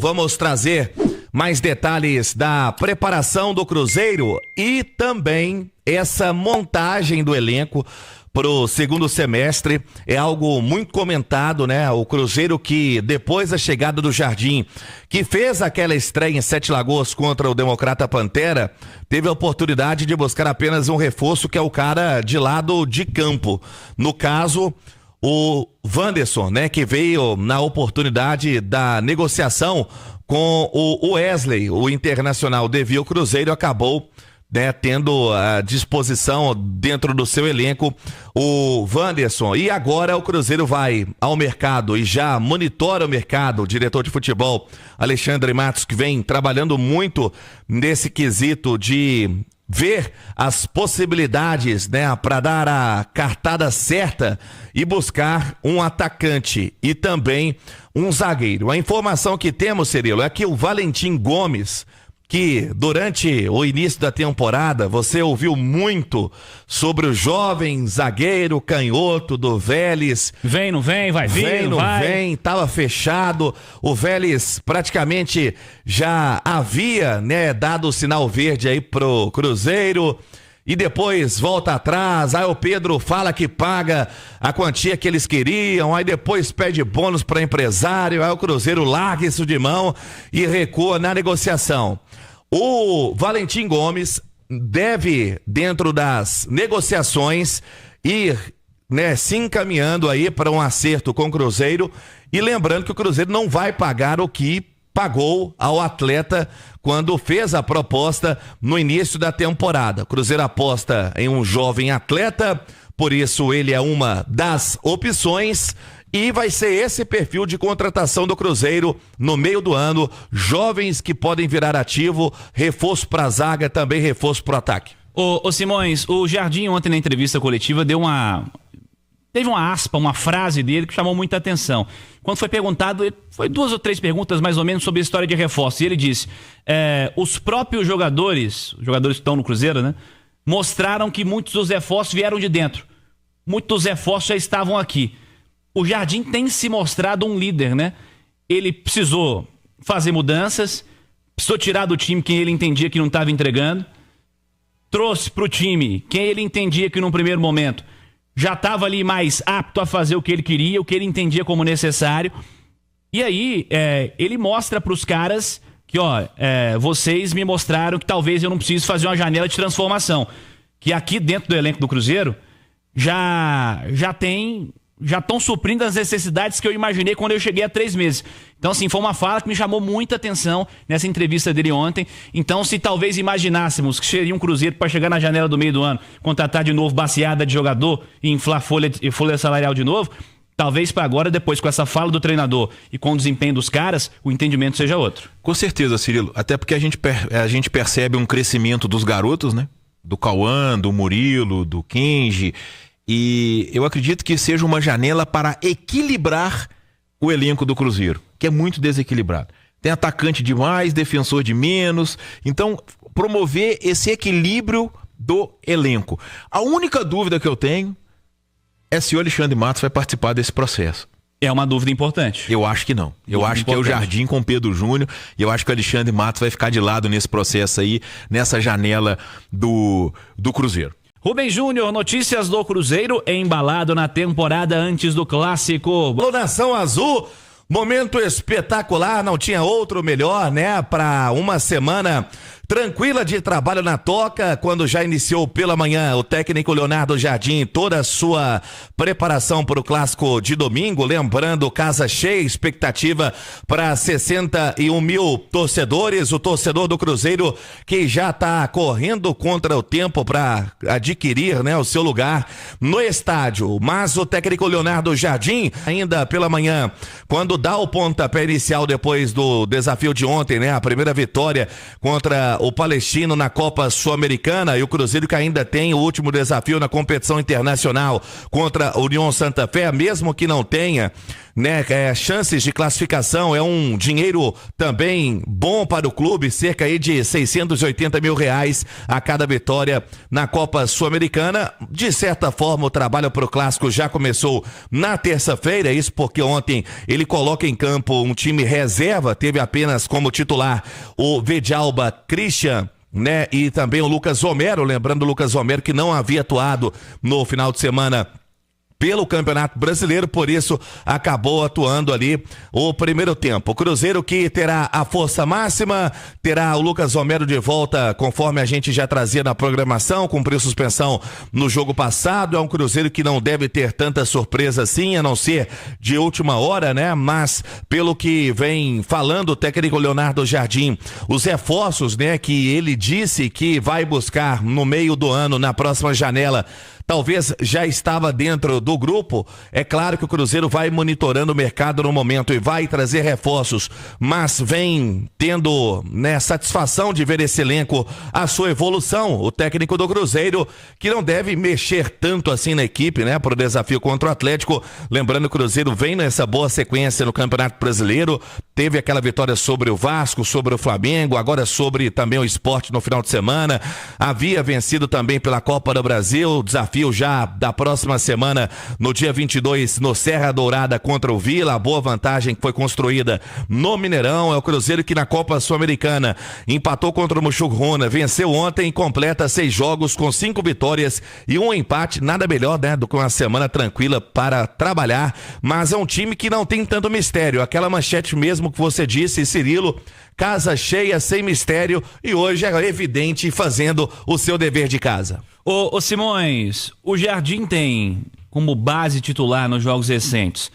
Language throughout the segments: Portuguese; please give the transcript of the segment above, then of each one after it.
Vamos trazer mais detalhes da preparação do Cruzeiro e também essa montagem do elenco pro segundo semestre. É algo muito comentado, né? O Cruzeiro que, depois da chegada do Jardim, que fez aquela estreia em Sete Lagoas contra o Democrata Pantera, teve a oportunidade de buscar apenas um reforço, que é o cara de lado de campo. No caso, o Wanderson, né? Que veio na oportunidade da negociação com o Wesley, o Internacional devia o Cruzeiro, acabou, né, tendo à disposição dentro do seu elenco o Wanderson. E agora o Cruzeiro vai ao mercado e já monitora o mercado. O diretor de futebol Alexandre Matos, que vem trabalhando muito nesse quesito de ver as possibilidades, né, para dar a cartada certa e buscar um atacante e também um zagueiro. A informação que temos, Cirilo, é que o Valentim Gomes, que durante o início da temporada você ouviu muito sobre o jovem zagueiro canhoto do Vélez. Vem, não vem, vai vir, vem, não vai. Vem, tava fechado. O Vélez praticamente já havia, né, dado o sinal verde aí pro Cruzeiro. E depois volta atrás, aí o Pedro fala que paga a quantia que eles queriam, aí depois pede bônus para empresário, aí o Cruzeiro larga isso de mão e recua na negociação. O Valentim Gomes deve, dentro das negociações, ir, né, se encaminhando aí para um acerto com o Cruzeiro, e lembrando que o Cruzeiro não vai pagar o que pagou ao atleta quando fez a proposta no início da temporada. O Cruzeiro aposta em um jovem atleta, por isso ele é uma das opções, e vai ser esse perfil de contratação do Cruzeiro no meio do ano. Jovens que podem virar ativo, reforço para a zaga, também reforço para o ataque. Ô Simões, o Jardim ontem na entrevista coletiva teve uma frase dele que chamou muita atenção. Quando foi perguntado, foi 2 ou 3 perguntas mais ou menos sobre a história de reforço, e ele disse, os próprios jogadores, os jogadores que estão no Cruzeiro, né, mostraram que muitos dos reforços vieram de dentro. Muitos dos reforços já estavam aqui. O Jardim tem se mostrado um líder, né? Ele precisou fazer mudanças, precisou tirar do time quem ele entendia que não estava entregando, trouxe para o time quem ele entendia que num primeiro momento já estava ali mais apto a fazer o que ele queria, o que ele entendia como necessário. E aí, ele mostra para os caras que, vocês me mostraram que talvez eu não precise fazer uma janela de transformação. Que aqui dentro do elenco do Cruzeiro já estão suprindo as necessidades que eu imaginei quando eu cheguei há 3 meses. Então, assim, foi uma fala que me chamou muita atenção nessa entrevista dele ontem. Então, se talvez imaginássemos que seria um Cruzeiro para chegar na janela do meio do ano, contratar de novo baseada de jogador e inflar folha salarial de novo, talvez para agora, depois com essa fala do treinador e com o desempenho dos caras, o entendimento seja outro. Com certeza, Cirilo. Até porque a gente percebe um crescimento dos garotos, né? Do Cauã, do Murilo, do Kenji. E eu acredito que seja uma janela para equilibrar o elenco do Cruzeiro, que é muito desequilibrado. Tem atacante de mais, defensor de menos. Então, promover esse equilíbrio do elenco. A única dúvida que eu tenho é se o Alexandre Matos vai participar desse processo. É uma dúvida importante. Eu acho que não. Eu acho que é o Jardim com Pedro Júnior, e eu acho que o Alexandre Matos vai ficar de lado nesse processo aí, nessa janela do Cruzeiro. Rubem Júnior, notícias do Cruzeiro embalado na temporada antes do Clássico. Nação Azul, momento espetacular, não tinha outro melhor, né? Para uma semana tranquila de trabalho na toca, quando já iniciou pela manhã o técnico Leonardo Jardim toda a sua preparação para o clássico de domingo, lembrando, casa cheia, expectativa para 61 mil torcedores, o torcedor do Cruzeiro que já está correndo contra o tempo para adquirir, né, o seu lugar no estádio. Mas o técnico Leonardo Jardim, ainda pela manhã, quando dá o pontapé inicial depois do desafio de ontem, né, a primeira vitória contra o Palestino na Copa Sul-Americana e o Cruzeiro que ainda tem o último desafio na competição internacional contra a União Santa Fé, mesmo que não tenha, né, chances de classificação, é um dinheiro também bom para o clube, cerca aí de R$680 mil a cada vitória na Copa Sul-Americana. De certa forma, o trabalho para o clássico já começou na terça-feira, isso porque ontem ele coloca em campo um time reserva, teve apenas como titular o Vidalba Christian, né, e também o Lucas Romero, lembrando o Lucas Romero que não havia atuado no final de semana pelo Campeonato Brasileiro, por isso acabou atuando ali o primeiro tempo. O Cruzeiro que terá a força máxima, terá o Lucas Romero de volta, conforme a gente já trazia na programação, cumpriu suspensão no jogo passado. É um Cruzeiro que não deve ter tanta surpresa assim, a não ser de última hora, né? Mas pelo que vem falando o técnico Leonardo Jardim, os reforços, né, que ele disse que vai buscar no meio do ano, na próxima janela, talvez já estava dentro do grupo. É claro que o Cruzeiro vai monitorando o mercado no momento e vai trazer reforços, mas vem tendo, né, satisfação de ver esse elenco, a sua evolução. O técnico do Cruzeiro que não deve mexer tanto assim na equipe, né, para o desafio contra o Atlético. Lembrando que o Cruzeiro vem nessa boa sequência no Campeonato Brasileiro, teve aquela vitória sobre o Vasco, sobre o Flamengo, agora sobre também o Sport no final de semana, havia vencido também pela Copa do Brasil, o desafio já da próxima semana, no dia 22, no Serra Dourada contra o Vila, a boa vantagem que foi construída no Mineirão. É o Cruzeiro que na Copa Sul-Americana empatou contra o Muxuguna, venceu ontem e completa 6 jogos com 5 vitórias e um empate, nada melhor, né, do que uma semana tranquila para trabalhar, mas é um time que não tem tanto mistério, aquela manchete mesmo que você disse, Cirilo, casa cheia, sem mistério, e hoje é evidente fazendo o seu dever de casa. Ô Simões, o Jardim tem como base titular nos jogos recentes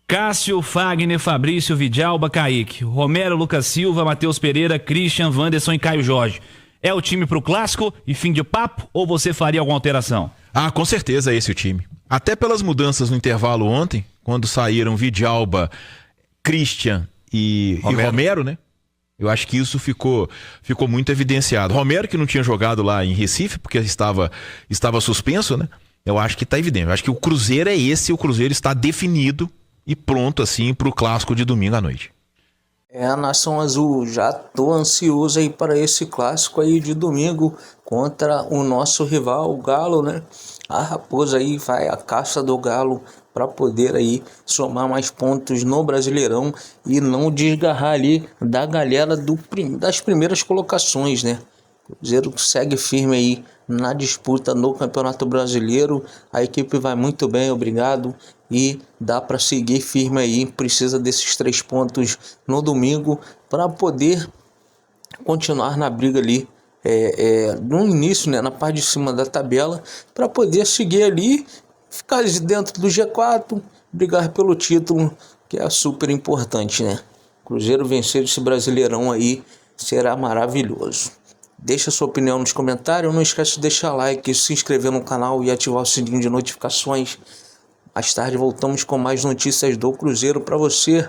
Cássio, Fagner, Fabrício, Vidalba, Kaique, Romero, Lucas Silva, Matheus Pereira, Christian, Wanderson e Caio Jorge. É o time pro clássico e fim de papo, ou você faria alguma alteração? Ah, com certeza é esse o time. Até pelas mudanças no intervalo ontem, quando saíram Vidalba, Christian e Romero, né? Eu acho que isso ficou muito evidenciado. Romero, que não tinha jogado lá em Recife, porque estava suspenso, né? Eu acho que está evidente. Eu acho que o Cruzeiro é esse, o Cruzeiro está definido e pronto, assim, para o clássico de domingo à noite. É, a Nação Azul, já tô ansioso aí para esse clássico aí de domingo contra o nosso rival, o Galo, né? A Raposa aí vai à caça do Galo para poder aí somar mais pontos no Brasileirão e não desgarrar ali da galera das primeiras colocações, né? O Cruzeiro segue firme aí na disputa no Campeonato Brasileiro, a equipe vai muito bem, obrigado, e dá para seguir firme aí, precisa desses 3 pontos no domingo para poder continuar na briga ali, no início, né, na parte de cima da tabela, para poder seguir ali, ficar dentro do G4, brigar pelo título, que é super importante, né? Cruzeiro vencer esse Brasileirão aí será maravilhoso. Deixa sua opinião nos comentários, não esquece de deixar like, se inscrever no canal e ativar o sininho de notificações. Mais tarde voltamos com mais notícias do Cruzeiro para você.